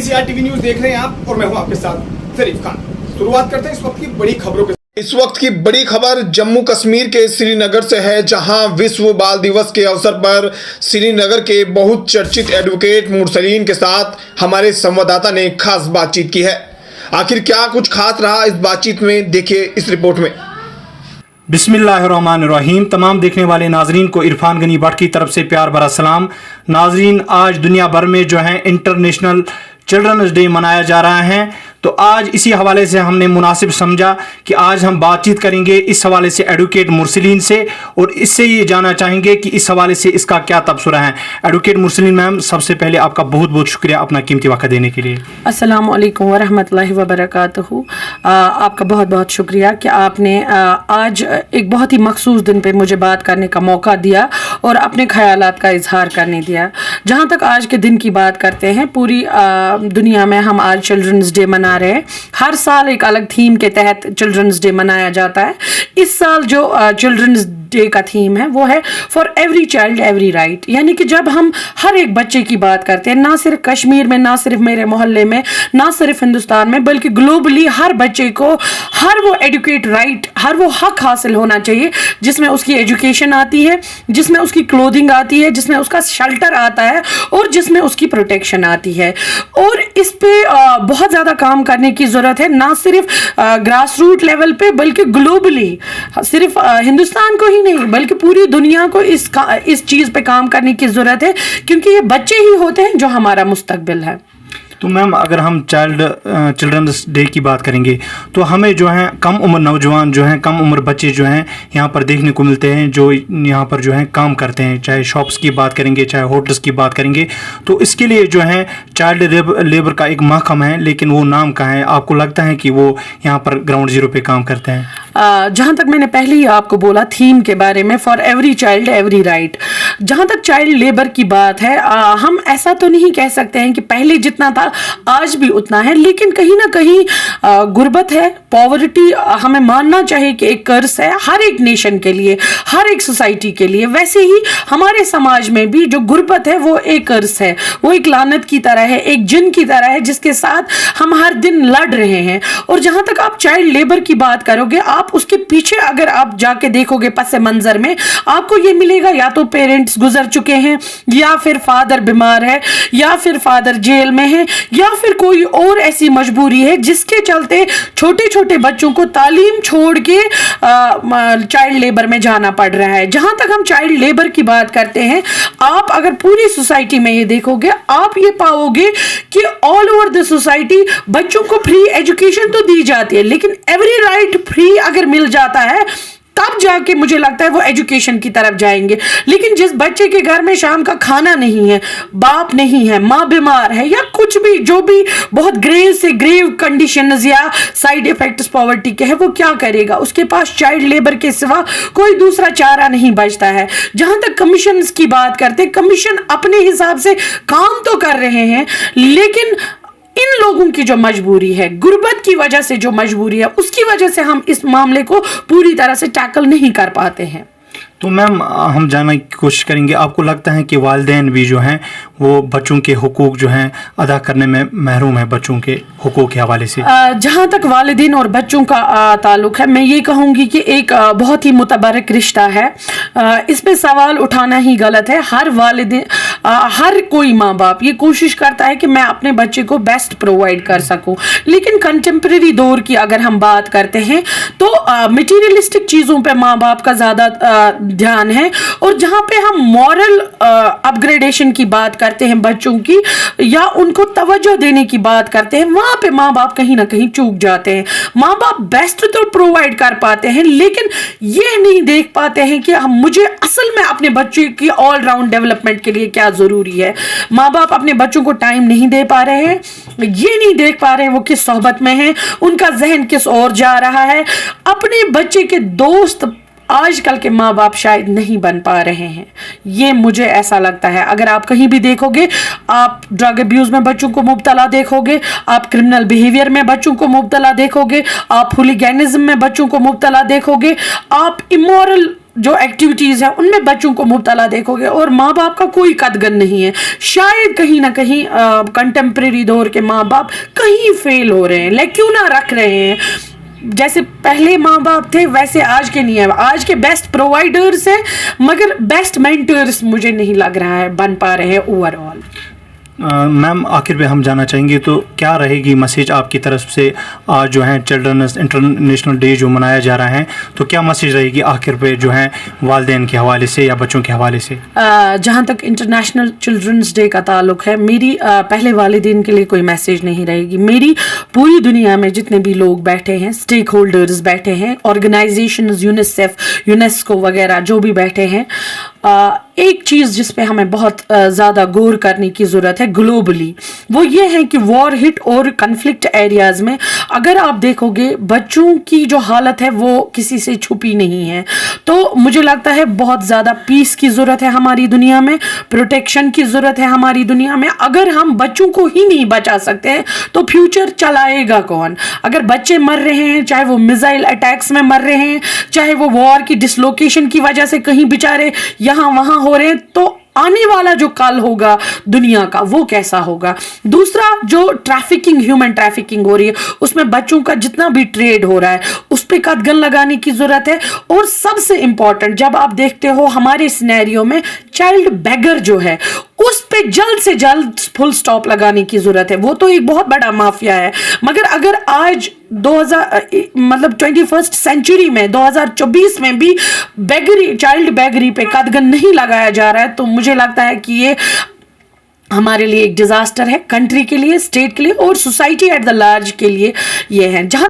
ICR TV news देख रहे हैं आप और मैं हूं आपके साथ शरीफ खान। शुरुआत करते हैं इस वक्त की बड़ी खबरों के। इस वक्त की बड़ी खबर जम्मू कश्मीर के श्रीनगर से है, जहां विश्व बाल दिवस के अवसर पर श्रीनगर के बहुत चर्चित एडवोकेट मुरसलीन के साथ हमारे संवाददाता ने खास बातचीत की है। आखिर क्या कुछ खास रहा इस बातचीत में, देखिए इस रिपोर्ट में। बिस्मिल्लाहिर्रहमानिर्रहीम। तमाम देखने वाले नाजरीन को इरफान गनी भट्ट की तरफ से प्यार भरा सलाम। नाजरीन, आज दुनिया भर में जो है इंटरनेशनल चिल्ड्रंस डे मनाया जा रहा है, तो आज इसी हवाले से हमने मुनासिब समझा कि आज हम बातचीत करेंगे इस हवाले से एडवोकेट मुरसलीन से, और इससे ये जानना चाहेंगे कि इस हवाले से इसका क्या तबसरा है। एडवोकेट मुरसलीन मैम, सबसे पहले आपका बहुत बहुत शुक्रिया अपना कीमती वक्त देने के लिए। अस्सलाम वालेकुम वरहमतुल्लाहि वबरकातुहू। आपका बहुत बहुत शुक्रिया कि आपने आज एक बहुत ही मखसूस दिन पे मुझे बात करने का मौका दिया और अपने ख्यालात का इजहार करने दिया। जहाँ तक आज के दिन की बात करते हैं, पूरी दुनिया में हम आज चिल्ड्रंस डे मना रहे हैं। हर साल एक अलग थीम के तहत चिल्ड्रंस डे मनाया जाता है। इस साल जो चिल्ड्रंस डे का थीम है वो है for every child every right, यानी कि जब हम हर एक बच्चे की बात करते हैं, ना सिर्फ कश्मीर में, ना सिर्फ मेरे मोहल्ले में, ना सिर्फ हिंदुस्तान में, बल्कि ग्लोबली हर बच्चे को हर वो एडुकेट राइट, हर वो हक हासिल होना चाहिए जिसमें उसकी एजुकेशन आती है, जिसमें उसकी क्लोथिंग आती है, जिसमें उसका शेल्टर आता है और जिसमें उसकी प्रोटेक्शन आती है। और इस पे बहुत ज़्यादा काम करने की ज़रूरत है, ना सिर्फ ग्रास रूट लेवल पे बल्कि ग्लोबली, सिर्फ हिंदुस्तान को ही नहीं बल्कि पूरी दुनिया को इस चीज़ पे काम करने की ज़रूरत है, क्योंकि ये बच्चे ही होते हैं जो हमारा मुस्तकबिल है। तो मैम, अगर हम चिल्ड्रंस डे की बात करेंगे तो हमें जो है कम उम्र नौजवान जो हैं, कम उम्र बच्चे जो हैं यहाँ पर देखने को मिलते हैं, जो यहाँ पर जो है काम करते हैं, चाहे शॉप्स की बात करेंगे, चाहे होटल्स की बात करेंगे। तो इसके लिए जो है चाइल्ड लेबर का एक महकमा है, लेकिन वो नाम का है। आपको लगता है कि वो यहाँ पर ग्राउंड जीरो पे काम करते हैं? जहाँ तक मैंने पहले ही आपको बोला थीम के बारे में, for every child every right, जहाँ तक चाइल्ड लेबर की बात है, हम ऐसा तो नहीं कह सकते हैं कि पहले जितना था आज भी उतना है, लेकिन कहीं ना कहीं गुर्बत है, पॉवर्टी हमें मानना चाहिए कि एक कर्ज है हर एक नेशन के लिए, हर एक सोसाइटी के लिए। वैसे ही हमारे समाज में भी जो गुर्बत है वो एक कर्ज है, वो एक लानत की तरह है, एक जिन की तरह है जिसके साथ हम हर दिन लड़ रहे हैं। और जहाँ तक आप चाइल्ड लेबर की बात करोगे, आप उसके पीछे अगर आप जाके देखोगे पस मंजर में, आपको ये मिलेगा या तो पेरेंट्स गुजर चुके हैं, या फिर फादर बीमार है, या फिर फादर जेल में है, या फिर कोई और ऐसी मजबूरी है जिसके चलते छोटे छोटे बच्चों को तालीम छोड़ के चाइल्ड लेबर में जाना पड़ रहा है। जहां तक हम चाइल्ड लेबर की बात करते हैं, आप अगर पूरी सोसाइटी में ये देखोगे, आप ये पाओगे कि ऑल ओवर द सोसाइटी बच्चों को फ्री एजुकेशन तो दी जाती है, लेकिन एवरी राइट फ्री अगर मिल जाता है तब जाके मुझे लगता है वो एजुकेशन की तरफ जाएंगे। लेकिन जिस बच्चे के घर में शाम का खाना नहीं है, बाप नहीं है, माँ बीमार है, या कुछ भी जो भी बहुत ग्रेव से ग्रेव कंडीशंस या साइड इफेक्ट्स पॉवर्टी के हैं, वो क्या करेगा? उसके पास चाइल्ड लेबर के सिवा कोई दूसरा चारा नहीं बचता है। जहां तक कमीशन की बात करते हैं, कमीशन अपने हिसाब से काम तो कर रहे हैं, लेकिन इन लोगों की जो मजबूरी है, गुर्बत की वजह से जो मजबूरी है, उसकी वजह से हम इस मामले को पूरी तरह से टैकल नहीं कर पाते हैं। तो मैम, हम जानने की कोशिश करेंगे, आपको लगता है कि वालिदैन भी जो हैं वो बच्चों के हुकूक जो हैं अदा करने में महरूम है बच्चों के हुकूक के हवाले से? जहाँ तक वालिदैन और बच्चों का ताल्लुक है, मैं ये कहूँगी कि एक बहुत ही मुतबरक रिश्ता है। इस पे सवाल उठाना ही गलत है। हर वालिदैन, हर कोई माँ बाप ये कोशिश करता है कि मैं अपने बच्चे को बेस्ट प्रोवाइड कर सकूँ, लेकिन कंटेम्प्रेरी दौर की अगर हम बात करते हैं तो मटीरियलिस्टिक चीज़ों पे माँ बाप का ज़्यादा ध्यान है, और जहाँ पे हम मॉरल अपग्रेडेशन की बात करते हैं बच्चों की, या उनको तवज्जो देने की बात करते हैं, वहाँ पे माँ बाप कहीं ना कहीं चूक जाते हैं। माँ बाप बेस्ट तो प्रोवाइड कर पाते हैं, लेकिन ये नहीं देख पाते हैं कि मुझे असल में अपने बच्चे की ऑल राउंड डेवलपमेंट के लिए क्या ज़रूरी है। माँ बाप अपने बच्चों को टाइम नहीं दे पा रहे हैं, ये नहीं देख पा रहे हैं वो किस सोहबत में है, उनका जहन किस ओर जा रहा है। अपने बच्चे के दोस्त आजकल के माँ बाप शायद नहीं बन पा रहे हैं, ये मुझे ऐसा लगता है। अगर आप कहीं भी देखोगे, आप ड्रग अब्यूज में बच्चों को मुब्तला देखोगे, आप क्रिमिनल बिहेवियर में बच्चों को मुब्तला देखोगे, आप हुलिगैनिज्म में बच्चों को मुब्तला देखोगे, आप इमोरल जो एक्टिविटीज़ है उनमें बच्चों को मुब्तला देखोगे और माँ बाप का कोई कदगन नहीं है। शायद कहीं ना कहीं कंटेम्प्रेरी दौर के माँ बाप कहीं फेल हो रहे हैं, लेकिन क्यों ना रख रहे हैं। जैसे पहले माँ बाप थे वैसे आज के नहीं है। आज के बेस्ट प्रोवाइडर्स हैं मगर बेस्ट मेंटर्स मुझे नहीं लग रहा है बन पा रहे हैं ओवरऑल। मैम आखिर में हम जानना चाहेंगे तो क्या रहेगी मैसेज आपकी तरफ से? आज जो है चिल्ड्रंस इंटरनेशनल डे जो मनाया जा रहा है, तो क्या मैसेज रहेगी आखिर पे जो है वालिदैन के हवाले से या बच्चों के हवाले से? जहाँ तक इंटरनेशनल चिल्ड्रंस डे का ताल्लुक है, मेरी पहले वालिदैन के लिए कोई मैसेज नहीं रहेगी। मेरी पूरी दुनिया में जितने भी लोग बैठे हैं, स्टेक होल्डर्स बैठे हैं, ऑर्गेनाइजेशंस, यूनिसेफ, यूनेस्को वगैरह जो भी बैठे हैं, एक चीज़ जिस पे हमें बहुत ज़्यादा गौर करने की ज़रूरत है ग्लोबली, वो ये है कि वॉर हिट और कन्फ्लिक्ट एरियाज़ में अगर आप देखोगे बच्चों की जो हालत है वो किसी से छुपी नहीं है। तो मुझे लगता है बहुत ज़्यादा पीस की ज़रूरत है हमारी दुनिया में, प्रोटेक्शन की ज़रूरत है हमारी दुनिया में। अगर हम बच्चों को ही नहीं बचा सकते हैं तो फ्यूचर चलाएगा कौन? अगर बच्चे मर रहे हैं, चाहे वो मिसाइल अटैक्स में मर रहे हैं, चाहे वो वॉर की डिसलोकेशन की वजह से कहीं बेचारे यहाँ वहाँ हो रहे हैं, तो आने वाला जो कल होगा दुनिया का वो कैसा होगा? दूसरा, जो ट्रैफिकिंग, ह्यूमन ट्रैफिकिंग हो रही है, उसमें बच्चों का जितना भी ट्रेड हो रहा है उस पे कदगन लगाने की जरूरत है। और सबसे इंपॉर्टेंट, जब आप देखते हो हमारे सिनेरियो में चाइल्ड बेगर जो है उस पे जल्द से जल्द फुल स्टॉप लगाने की जरूरत है। वो तो एक बहुत बड़ा माफिया है, मगर अगर आज 21st सेंचुरी में 2024 में भी बेगरी, चाइल्ड बेगरी पे कदगन नहीं लगाया जा रहा है, तो मुझे लगता है कि ये हमारे लिए एक डिजास्टर है, कंट्री के लिए, स्टेट के लिए और सोसाइटी एट द लार्ज के लिए ये है। जहां